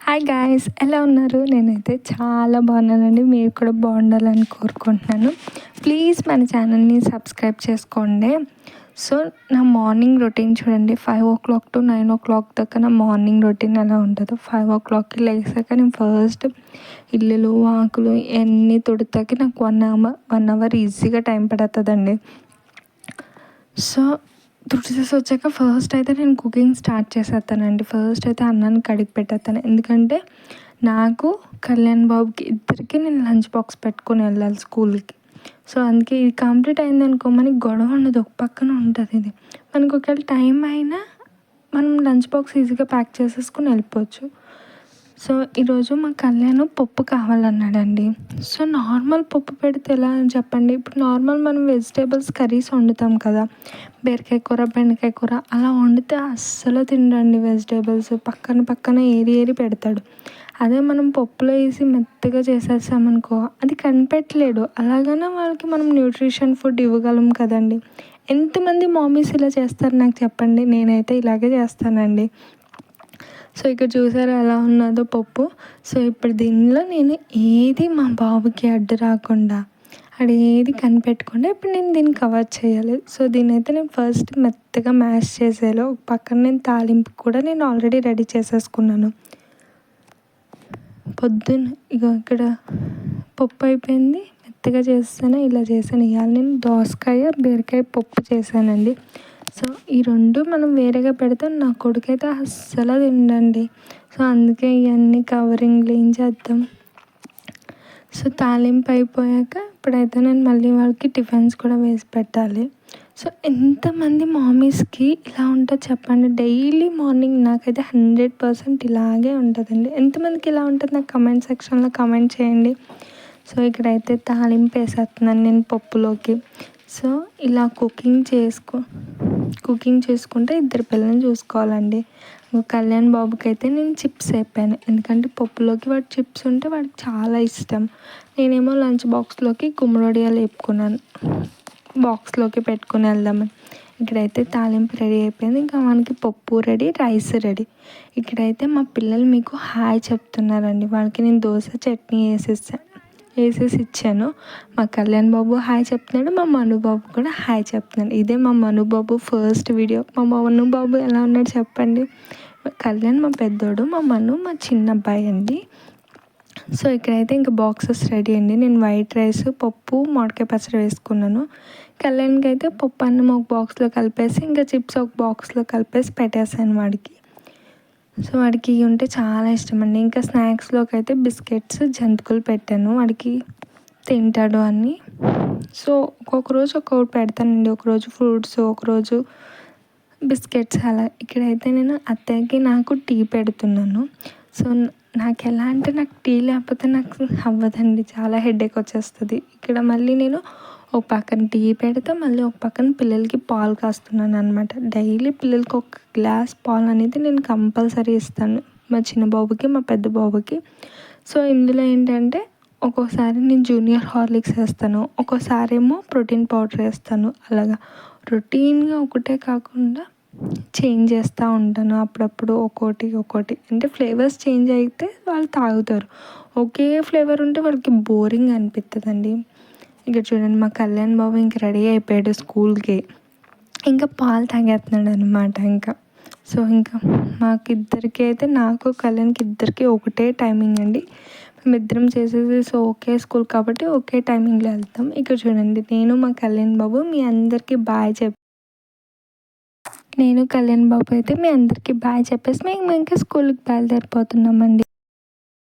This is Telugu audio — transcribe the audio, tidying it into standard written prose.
హాయ్ గాయ్స్, ఎలా ఉన్నారు? నేనైతే చాలా బాగున్నానండి. మీరు కూడా బాగుండాలని కోరుకుంటున్నాను. ప్లీజ్ మన ఛానల్ని సబ్స్క్రైబ్ చేసుకోండి. సో నా మార్నింగ్ రొటీన్ చూడండి, 5 o'clock to 9 o'clock దాకా నా మార్నింగ్ రొటీన్ ఎలా ఉంటుందో. 5 o'clockకి లేసాక నేను ఫస్ట్ ఇల్లులు ఆకులు ఇవన్నీ తుడుతాకి నాకు 1 hour ఈజీగా టైం పడుతుందండి. సో తుడిచేసి వచ్చాక ఫస్ట్ అయితే నేను కుకింగ్ స్టార్ట్ చేసేస్తానండి. ఫస్ట్ అయితే అన్నాన్ని కడిగి పెట్టేస్తాను, ఎందుకంటే నాకు కళ్యాణ్ బాబుకి ఇద్దరికి నేను లంచ్ బాక్స్ పెట్టుకొని వెళ్ళాలి స్కూల్కి. సో అందుకే ఇది కంప్లీట్ అయిందనుకో మనకి గొడవ ఉండదు, ఒక పక్కన ఉంటుంది. ఇది మనకు ఒకవేళ టైం అయినా మనం లంచ్ బాక్స్ ఈజీగా ప్యాక్ చేసేసుకుని వెళ్ళిపోవచ్చు. సో ఈరోజు మా కళ్యాణ్ పప్పు కావాలన్నాడండి. సో నార్మల్ పప్పు పెడితే ఎలా అని చెప్పండి. ఇప్పుడు నార్మల్ మనం వెజిటేబుల్స్ కర్రీస్ వండుతాం కదా, బీరకాయ కూర బెండకాయ కూర అలా వండితే అస్సలు తినడండి. వెజిటేబుల్స్ పక్కన ఏరి పెడతాడు. అదే మనం పప్పులో వేసి మెత్తగా చేసేసామనుకో అది కనిపెట్టలేడు. అలాగనే వాళ్ళకి మనం న్యూట్రిషన్ ఫుడ్ ఇవ్వగలం కదండి. ఎంతమంది మామీస్ ఇలా చేస్తారు నాకు చెప్పండి. నేనైతే ఇలాగే చేస్తానండి. సో ఇక్కడ చూసారా ఎలా ఉన్నదో పప్పు. సో ఇప్పుడు దీనిలో నేను ఏది మా బాబుకి అడ్డు రాకుండా ఏది కనిపెట్టకుండా ఇప్పుడు నేను దీన్ని కవర్ చేయాలి. సో దీన్ని అయితే నేను ఫస్ట్ మెత్తగా మ్యాష్ చేసేయాలి. ఒక పక్కన నేను తాలింపు కూడా నేను ఆల్రెడీ రెడీ చేసేసుకున్నాను. పొద్దున్న ఇక్కడ పప్పు అయిపోయింది, మెత్తగా చేస్తాను. ఇలా చేశాను. ఇవాళ నేను దోసకాయ బీరకాయ పప్పు చేశానండి. సో ఈ రెండు మనం వేరేగా పెడితే నా కొడుకైతే అస్సలు తినడండి. సో అందుకే ఇవన్నీ కవరింగ్లు ఏం చేద్దాం. సో తాలింపు అయిపోయాక ఇప్పుడైతే నేను మళ్ళీ వాళ్ళకి టిఫిన్స్ కూడా వేసి పెట్టాలి. సో ఎంతమంది మామీస్కి ఇలా ఉంటుంది చెప్పండి. డైలీ మార్నింగ్ నాకైతే 100% ఇలాగే ఉంటుందండి. ఎంతమందికి ఇలా ఉంటుంది నాకు కమెంట్ సెక్షన్లో కమెంట్ చేయండి. సో ఇక్కడైతే తాలింపు వేసేస్తున్నాను నేను పప్పులోకి. సో ఇలా కుకింగ్ చేసుకుంటే ఇద్దరు పిల్లల్ని చూసుకోవాలండి. కళ్యాణ్ బాబుకి అయితే నేను చిప్స్ వేపాను, ఎందుకంటే పప్పులోకి వాడు చిప్స్ ఉంటే వాడికి చాలా ఇష్టం. నేనేమో లంచ్ బాక్స్లోకి గుమ్మడియాలు వేపుకున్నాను, బాక్స్లోకి పెట్టుకుని వెళ్దామని. ఇక్కడైతే తాలింపు రెడీ అయిపోయింది. ఇంకా మనకి పప్పు రెడీ, రైస్ రెడీ. ఇక్కడైతే మా పిల్లలు మీకు హాయ్ చెప్తున్నారండి. వాళ్ళకి నేను దోశ చట్నీ వేసేసి ఇచ్చాను. మా కళ్యాణ్ బాబు హాయ్ చెప్తున్నాడు, మా మను బాబు కూడా హాయ్ చెప్తున్నాడు. ఇదే మా మను బాబు ఫస్ట్ వీడియో. మా మను బాబు ఎలా ఉన్నాడు చెప్పండి. కళ్యాణ్ మా పెద్దోడు, మా మను మా చిన్న అబ్బాయి అండి. సో ఇక్కడైతే ఇంకా బాక్సెస్ రెడీ అండి. నేను వైట్ రైస్ పప్పు మామిడికాయ పచ్చడి వేసుకున్నాను. కళ్యాణ్కి అయితే పప్పు అన్నం ఒక బాక్స్లో కలిపేసి ఇంకా చిప్స్ ఒక బాక్స్లో కలిపేసి పెట్టేసాను వాడికి. సో వాడికి ఉంటే చాలా ఇష్టం అండి. ఇంకా స్నాక్స్లోకి అయితే బిస్కెట్స్ జంతికలు పెట్టాను, వాడికి తింటాడు అని. సో ఒక్కొక్క రోజు ఒక్కొక్కటి పెడతానండి. ఒకరోజు ఫ్రూట్స్, ఒకరోజు బిస్కెట్స్ అలా. ఇక్కడైతే నేను అత్తయ్యకి నాకు టీ పెడుతున్నాను. సో నాకు ఎలా అంటే నాకు టీ లేకపోతే నాకు అవ్వదండి, చాలా హెడేక్ వచ్చేస్తుంది. ఇక్కడ మళ్ళీ నేను ఒక పక్కన టీ పెడితే మళ్ళీ ఒక పక్కన పిల్లలకి పాలు కాస్తున్నాను అనమాట. డైలీ పిల్లలకి ఒక గ్లాస్ పాలు అనేది నేను కంపల్సరీ ఇస్తాను, మా చిన్న బాబుకి మా పెద్ద బాబుకి. సో ఇందులో ఏంటంటే ఒక్కోసారి నేను జూనియర్ హార్లిక్స్ వేస్తాను, ఒక్కోసారి ఏమో ప్రోటీన్ పౌడర్ వేస్తాను. అలాగా రొటీన్గా ఒకటే కాకుండా చేంజ్ చేస్తూ ఉంటాను. అప్పుడప్పుడు ఒక్కోటి అంటే ఫ్లేవర్స్ చేంజ్ అయితే వాళ్ళు తాగుతారు. ఒకే ఫ్లేవర్ ఉంటే వాళ్ళకి బోరింగ్ అనిపిస్తుందండి. ఇక్కడ చూడండి మా కళ్యాణ్ బాబు ఇంక రెడీ అయిపోయాడు స్కూల్కి. ఇంకా పాలు తాగేస్తున్నాడు అనమాట. సో ఇంకా మాకిద్దరికి అయితే నాకు కళ్యాణ్కి ఇద్దరికి ఒకటే టైమింగ్ అండి. మేమిద్దరం చేసేది సో ఒకే స్కూల్ కాబట్టి ఒకే టైమింగ్లో వెళ్తాం. ఇక్కడ చూడండి నేను మా కళ్యాణ్ బాబు మీ అందరికీ నేను కళ్యాణ్ బాబు అయితే మీ అందరికీ బాయ్ చెప్పేసి మేము ఇంకా స్కూల్కి బయలుదేరిపోతున్నామండి.